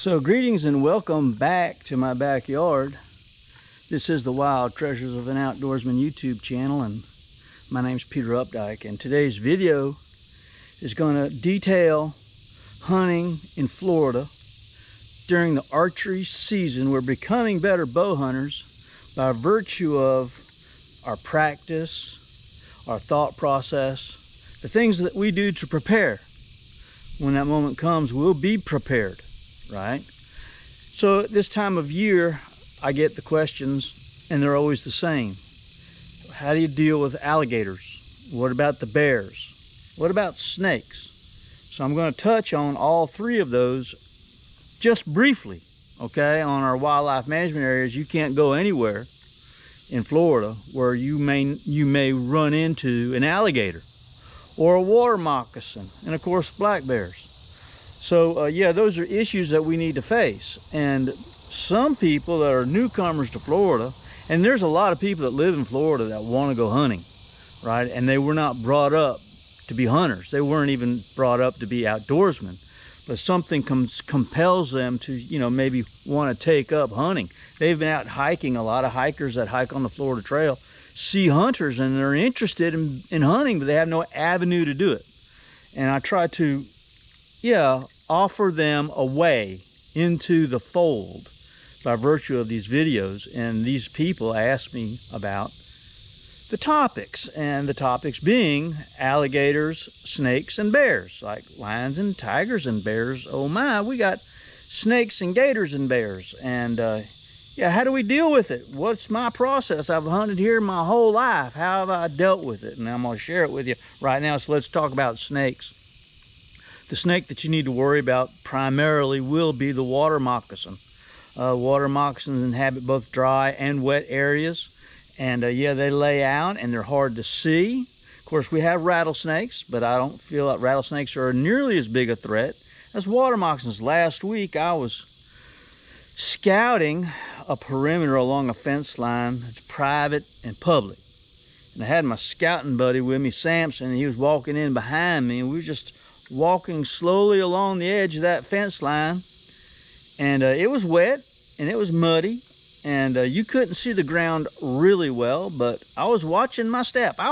So greetings and welcome back to my backyard. This is the Wild Treasures of an Outdoorsman YouTube channel, and my name's Peter Updike, and today's video is going to detail hunting in Florida during the archery season. We're becoming better bow hunters by virtue of our practice, our thought process, the things that we do to prepare. When that moment comes, we'll be prepared. Right? So at this time of year, I get the questions, and they're always the same. How do you deal with alligators? What about the bears? What about snakes? So I'm going to touch on all three of those just briefly, okay? On our wildlife management areas, you can't go anywhere in Florida where you may run into an alligator or a water moccasin, and of course black bears. So yeah, those are issues that we need to face. And some people that are newcomers to Florida, and there's a lot of people that live in Florida that want to go hunting, right? And they were not brought up to be hunters. They weren't even brought up to be outdoorsmen. But something compels them to, maybe want to take up hunting. They've been out hiking. A lot of hikers that hike on the Florida Trail see hunters and they're interested in hunting, but they have no avenue to do it. And I try to, offer them a way into the fold by virtue of these videos. And these people ask me about the topics, and the topics being alligators, snakes, and bears, like lions and tigers and bears. Oh my, we got snakes and gators and bears. And how do we deal with it? What's my process? I've hunted here my whole life. How have I dealt with it? And I'm going to share it with you right now. So let's talk about snakes. The snake that you need to worry about primarily will be the water moccasin. Water moccasins inhabit both dry and wet areas. And they lay out and they're hard to see. Of course, we have rattlesnakes, but I don't feel like rattlesnakes are nearly as big a threat as water moccasins. Last week, I was scouting a perimeter along a fence line. It's private and public. And I had my scouting buddy with me, Samson, and he was walking in behind me, and we were just walking slowly along the edge of that fence line. And it was wet and it was muddy, and you couldn't see the ground really well, but I was watching my step. And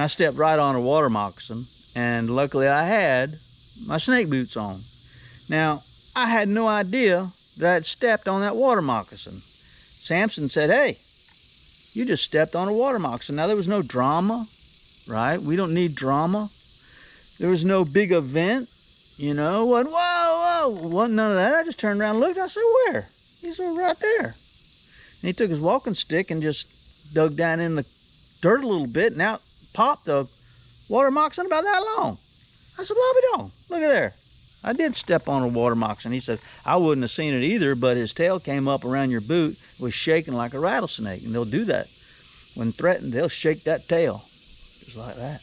I stepped right on a water moccasin, and luckily I had my snake boots on. Now, I had no idea that I'd stepped on that water moccasin. Samson said, "Hey, you just stepped on a water moccasin." Now, there was no drama, right? We don't need drama. There was no big event, whoa, wasn't none of that. I just turned around and looked. I said, "Where?" He said, "Right there." And he took his walking stick and just dug down in the dirt a little bit, and out popped the water moccasin about that long. I said, "Love it on. Look at there. I did step on a water moccasin." He said, "I wouldn't have seen it either, but his tail came up around your boot. It was shaking like a rattlesnake." And they'll do that. When threatened, they'll shake that tail just like that.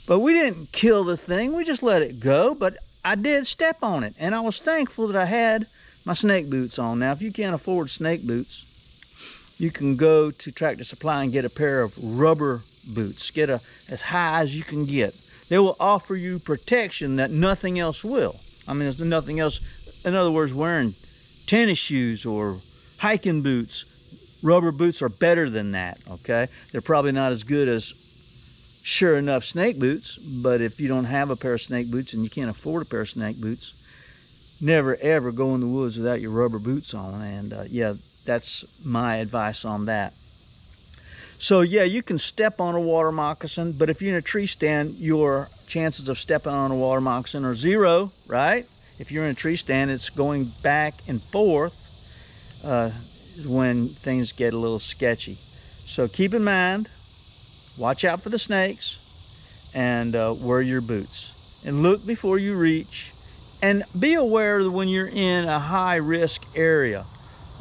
But we didn't kill the thing. We just let it go. But I did step on it, and I was thankful that I had my snake boots on. Now, if you can't afford snake boots, you can go to Tractor Supply and get a pair of rubber boots. Get as high as you can get. They will offer you protection that nothing else will. I mean, there's nothing else. In other words, wearing tennis shoes or hiking boots, rubber boots are better than that, okay? They're probably not as good as sure enough snake boots, but if you don't have a pair of snake boots and you can't afford a pair of snake boots, never ever go in the woods without your rubber boots on. And that's my advice on that. So you can step on a water moccasin, but if you're in a tree stand, your chances of stepping on a water moccasin are zero, right? If you're in a tree stand, it's going back and forth when things get a little sketchy. So keep in mind, watch out for the snakes, and wear your boots. And look before you reach, and be aware that when you're in a high-risk area.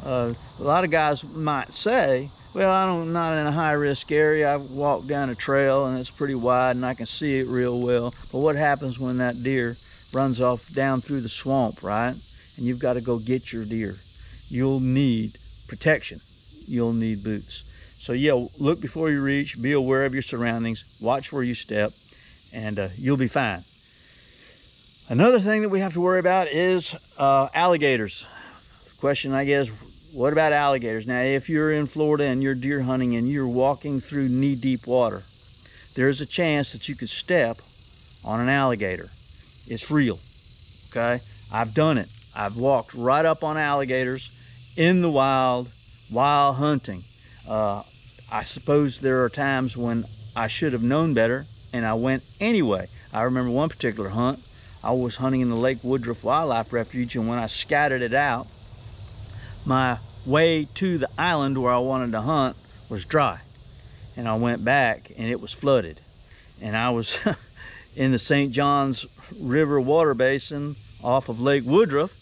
A lot of guys might say, "Well, I'm not in a high-risk area. I walk down a trail and it's pretty wide and I can see it real well." But what happens when that deer runs off down through the swamp, right? And you've got to go get your deer. You'll need protection. You'll need boots. So look before you reach, be aware of your surroundings, watch where you step, and you'll be fine. Another thing that we have to worry about is alligators. The question, I guess, what about alligators? Now, if you're in Florida and you're deer hunting and you're walking through knee-deep water, there's a chance that you could step on an alligator. It's real, okay? I've done it. I've walked right up on alligators in the wild while hunting. I suppose there are times when I should have known better and I went anyway. I remember one particular hunt. I was hunting in the Lake Woodruff Wildlife Refuge, and when I scattered it out, my way to the island where I wanted to hunt was dry. And I went back and it was flooded. And I was in the St. Johns River water basin off of Lake Woodruff,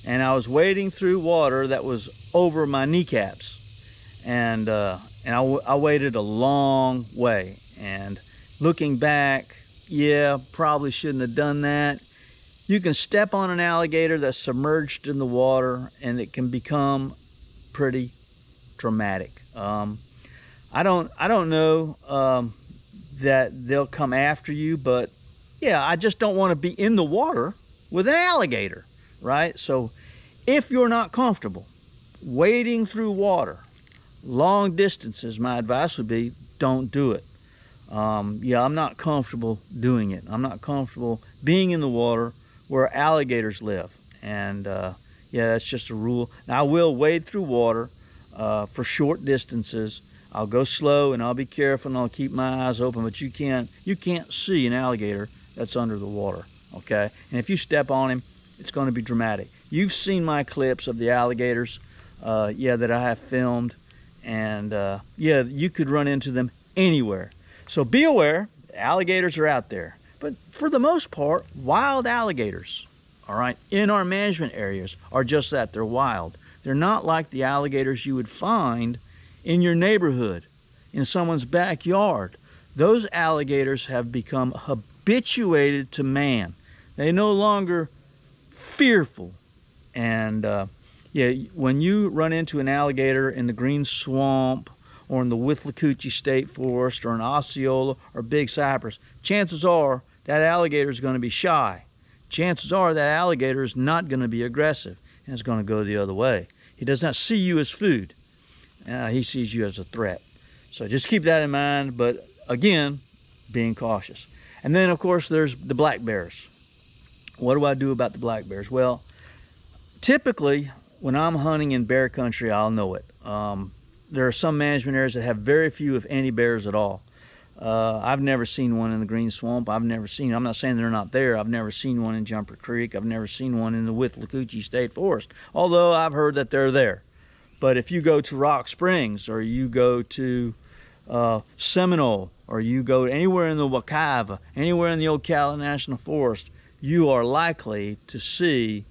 and I was wading through water that was over my kneecaps. And I waded a long way. And looking back, yeah, probably shouldn't have done that. You can step on an alligator that's submerged in the water, and it can become pretty traumatic. I don't know that they'll come after you, but yeah, I just don't want to be in the water with an alligator, right? So if you're not comfortable wading through water long distances, my advice would be don't do it. Yeah, I'm not comfortable doing it. I'm not comfortable being in the water where alligators live. And yeah, that's just a rule. Now, I will wade through water for short distances. I'll go slow and I'll be careful and I'll keep my eyes open, but you can't see an alligator that's under the water, okay? And if you step on him, it's going to be dramatic. You've seen my clips of the alligators, yeah, that I have filmed, and yeah, you could run into them anywhere. So be aware, alligators are out there. But for the most part, wild alligators, all right, in our management areas are just that. They're wild. They're not like the alligators you would find in your neighborhood, in someone's backyard. Those alligators have become habituated to man. They're no longer fearful. And yeah, when you run into an alligator in the Green Swamp or in the Withlacoochee State Forest or in Osceola or Big Cypress, chances are that alligator is going to be shy. Chances are that alligator is not going to be aggressive and is going to go the other way. He does not see you as food. He sees you as a threat. So just keep that in mind, but again, being cautious. And then, of course, there's the black bears. What do I do about the black bears? Well, typically, when I'm hunting in bear country, I'll know it. There are some management areas that have very few, if any, bears at all. I've never seen one in the Green Swamp. I'm not saying they're not there. I've never seen one in Jumper Creek. I've never seen one in the Withlacoochee State Forest, although I've heard that they're there. But if you go to Rock Springs, or you go to Seminole, or you go anywhere in the Wekiva, anywhere in the Ocala National Forest, you are likely to see,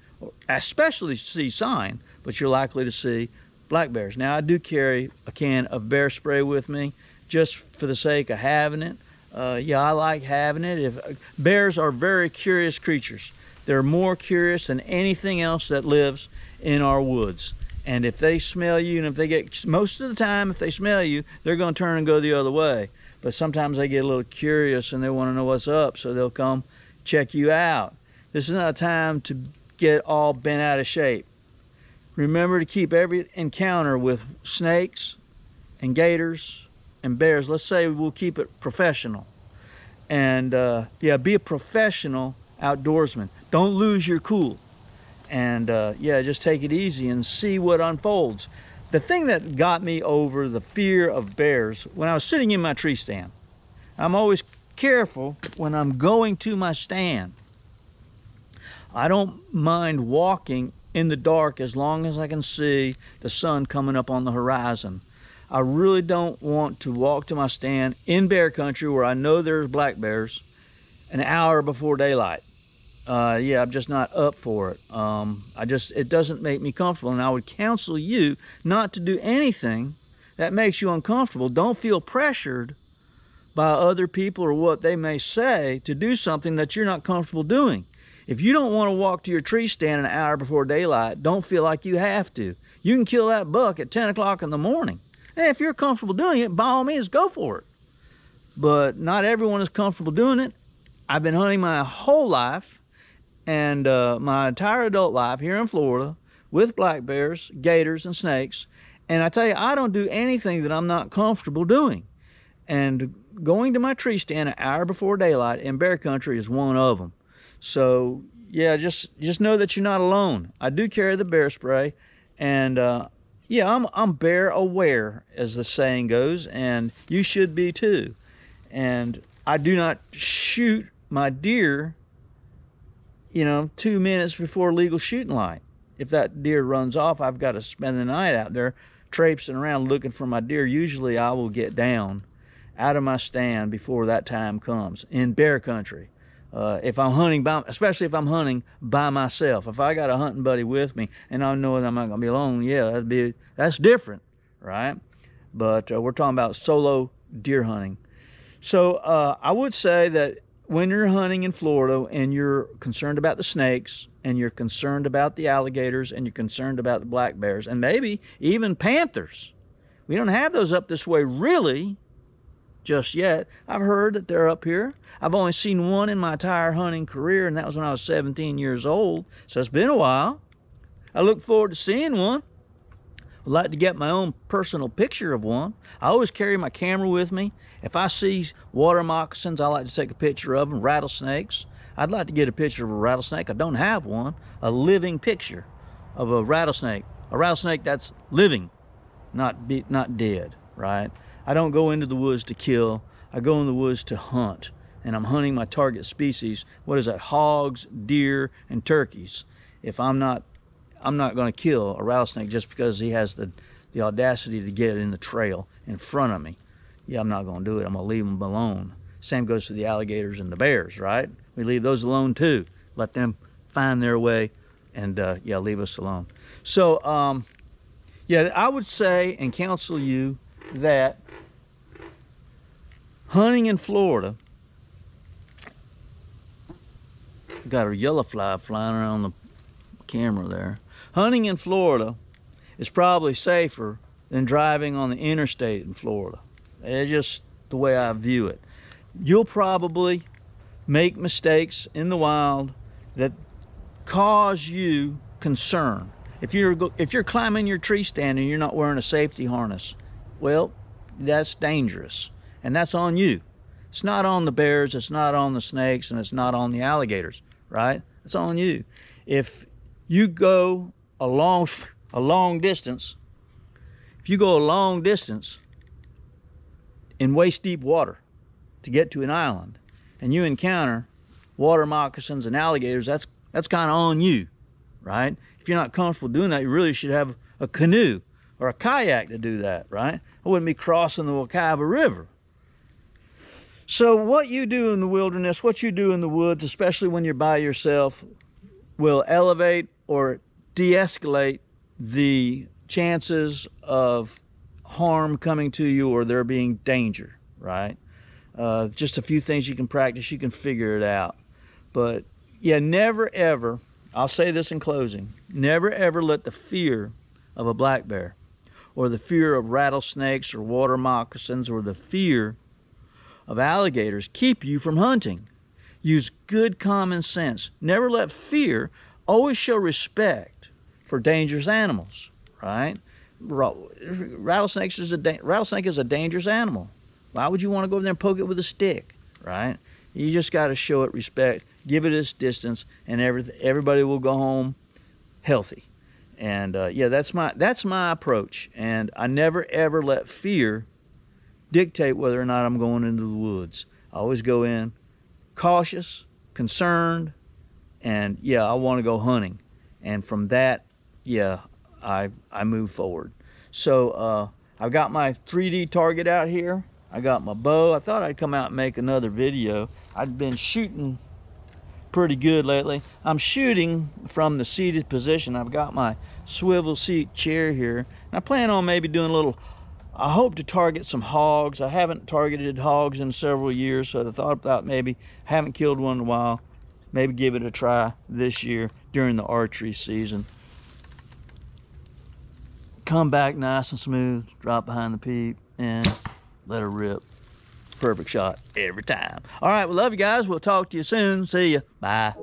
especially see sign, but you're likely to see black bears. Now, I do carry a can of bear spray with me just for the sake of having it. Yeah, I like having it. Bears are very curious creatures. They're more curious than anything else that lives in our woods. And if they smell you, and if they get, most of the time, if they smell you, they're going to turn and go the other way. But sometimes they get a little curious and they want to know what's up, so they'll come check you out. This is not a time to get all bent out of shape. Remember to keep every encounter with snakes and gators and bears, let's say we'll keep it professional. And yeah, be a professional outdoorsman. Don't lose your cool. And yeah, just take it easy and see what unfolds. The thing that got me over the fear of bears, when I was sitting in my tree stand, I'm always careful when I'm going to my stand. I don't mind walking in the dark as long as I can see the sun coming up on the horizon. I really don't want to walk to my stand in bear country where I know there's black bears an hour before daylight. Yeah, I'm just not up for it. It doesn't make me comfortable, and I would counsel you not to do anything that makes you uncomfortable. Don't feel pressured by other people or what they may say to do something that you're not comfortable doing. If you don't want to walk to your tree stand an hour before daylight, don't feel like you have to. You can kill that buck at 10 o'clock in the morning. And if you're comfortable doing it, by all means, go for it. But not everyone is comfortable doing it. I've been hunting my whole life, and my entire adult life here in Florida with black bears, gators, and snakes. And I tell you, I don't do anything that I'm not comfortable doing. And going to my tree stand an hour before daylight in bear country is one of them. So yeah, just know that you're not alone. I do carry the bear spray, and yeah, I'm bear aware, as the saying goes, and you should be too. And I do not shoot my deer, 2 minutes before legal shooting light. If that deer runs off, I've got to spend the night out there traipsing around looking for my deer. Usually I will get down out of my stand before that time comes in bear country. If I'm hunting, especially if I'm hunting by myself, if I got a hunting buddy with me and I know that I'm not going to be alone, yeah, that's different, right? But we're talking about solo deer hunting. So I would say that when you're hunting in Florida and you're concerned about the snakes and you're concerned about the alligators and you're concerned about the black bears and maybe even panthers, we don't have those up this way really just yet. I've heard that they're up here. I've only seen one in my entire hunting career, and that was when I was 17 years old, so it's been a while. I look forward to seeing one. I'd like to get my own personal picture of one. I always carry my camera with me. If I see water moccasins, I like to take a picture of them. Rattlesnakes, I'd like to get a picture of a rattlesnake. I don't have one. A living picture of a rattlesnake that's living, not dead, right? I don't go into the woods to kill. I go in the woods to hunt, and I'm hunting my target species. What is that? Hogs, deer, and turkeys. If I'm not going to kill a rattlesnake just because he has the audacity to get in the trail in front of me. Yeah, I'm not going to do it. I'm going to leave them alone. Same goes to the alligators and the bears, right? We leave those alone too. Let them find their way, and yeah, leave us alone. So yeah, I would say and counsel you that hunting in Florida, got a yellow fly flying around the camera there. Hunting in Florida is probably safer than driving on the interstate in Florida. It's just the way I view it. You'll probably make mistakes in the wild that cause you concern. If you're climbing your tree stand and you're not wearing a safety harness, well, that's dangerous, and that's on you. It's not on the bears, it's not on the snakes, and it's not on the alligators, right? It's on you. If you go a long distance, in waist deep water to get to an island, and you encounter water moccasins and alligators, that's kind of on you, right? If you're not comfortable doing that, you really should have a canoe or a kayak to do that, right? I wouldn't be crossing the Wekiva River. So what you do in the wilderness, what you do in the woods, especially when you're by yourself, will elevate or de-escalate the chances of harm coming to you or there being danger, right? Just a few things you can practice, you can figure it out. But yeah, never ever, I'll say this in closing, never ever let the fear of a black bear or the fear of rattlesnakes or water moccasins or the fear of alligators keep you from hunting. Use good common sense. Never let fear. Always show respect for dangerous animals, right? Rattlesnake is a dangerous animal. Why would you want to go over there and poke it with a stick, right? You just got to show it respect, give it its distance, and everybody will go home healthy. And yeah, that's my approach. And I never ever let fear dictate whether or not I'm going into the woods. I always go in cautious, concerned, and yeah, I want to go hunting. And from that, yeah, I move forward. So I've got my 3D target out here. I got my bow. I thought I'd come out and make another video. I've been shooting pretty good lately. I'm shooting from the seated position. I've got my swivel seat chair here. And I plan on maybe doing a little, I hope to target some hogs. I haven't targeted hogs in several years, so I thought about maybe, haven't killed one in a while, maybe give it a try this year during the archery season. Come back nice and smooth, drop behind the peep, and let her rip. Perfect shot every time. All right, we love you guys. We'll talk to you soon. See ya. Bye.